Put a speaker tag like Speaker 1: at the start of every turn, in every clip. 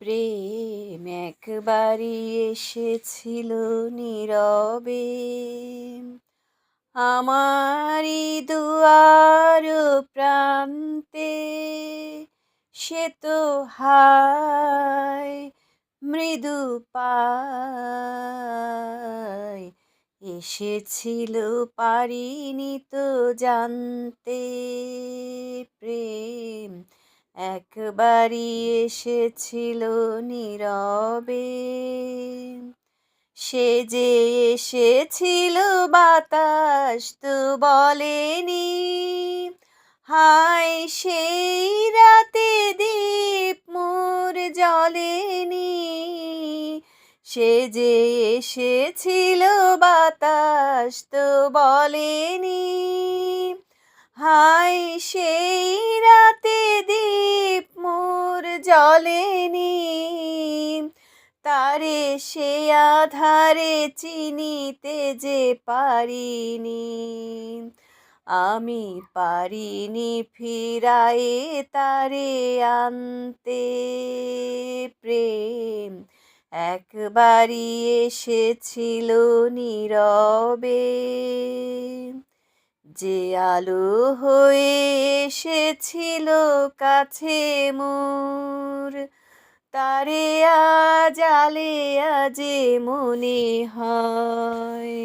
Speaker 1: প্রেম একবারই এসেছিল নীরবে আমারি দুয়ার প্রান্তে। সে তো হায় মৃদু পায় এসেছিল, পারিনি তো জানতে। প্রেম একবারই এসেছিল নীরবে, সে যে এসেছিল বাতাস তো বলেনি। হায় সেই রাতে দীপ মোর জ্বলেনি, সে যে এসেছিল বাতাস তো বলেনি। হায় সেই রাতে দীপ মোর জ্বলেনি, তারে সে আধারে চিনিতে যে পারিনি। আমি পারিনি ফিরায়ে তারে আনতে। প্রেম একবারই এসেছিল নীরবে, যে আলো হয়ে এসেছিল কাছে মোর, তারে আজ আলে আজে মনে হয়।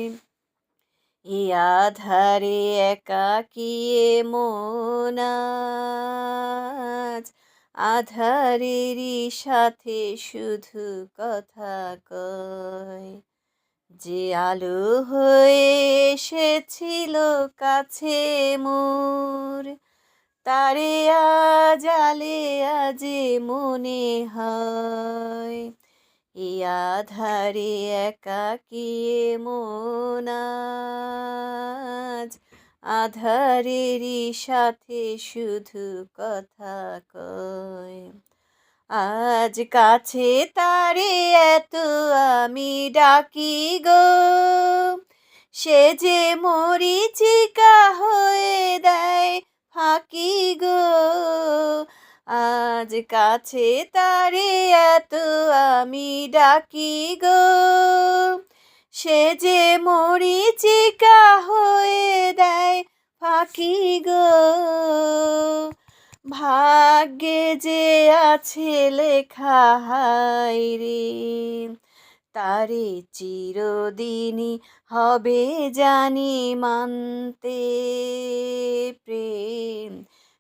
Speaker 1: এ আধারে একাকী মন আজ আধারেরই সাথে শুধু কথা কয়। যে আলো হয়ে এসেছিল কাছে মোর, তারে আজ আলে আজে মনে হয়। এই আধারে একাকী মন আজ আধারেরই সাথে শুধু কথা কয়। আজ কাছে তারে এত আমি ডাকি গো, সে যে মরিচিকা হয়ে দেয় ফাঁকি গো। আজ কাছে তারে এত আমি ডাকি গো, সে যে মরিচিকা হয়ে দেয় ফাঁকি গো। ভাগ্যে যে আছে লেখা হায় রে, তারে চিরদিনই হবে জানি মানতে। প্রেম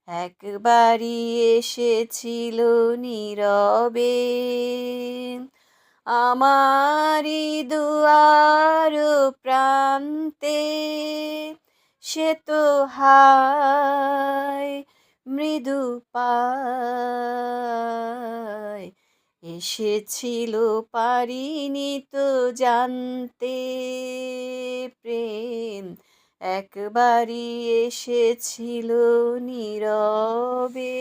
Speaker 1: একবারই এসেছিল নীরবে, আমারি দুয়ার প্রান্তে। সে তো হায় মৃদু পায় এসেছিল, পারিনি তো জানতে। প্রেম একবারই এসেছিল নীরবে।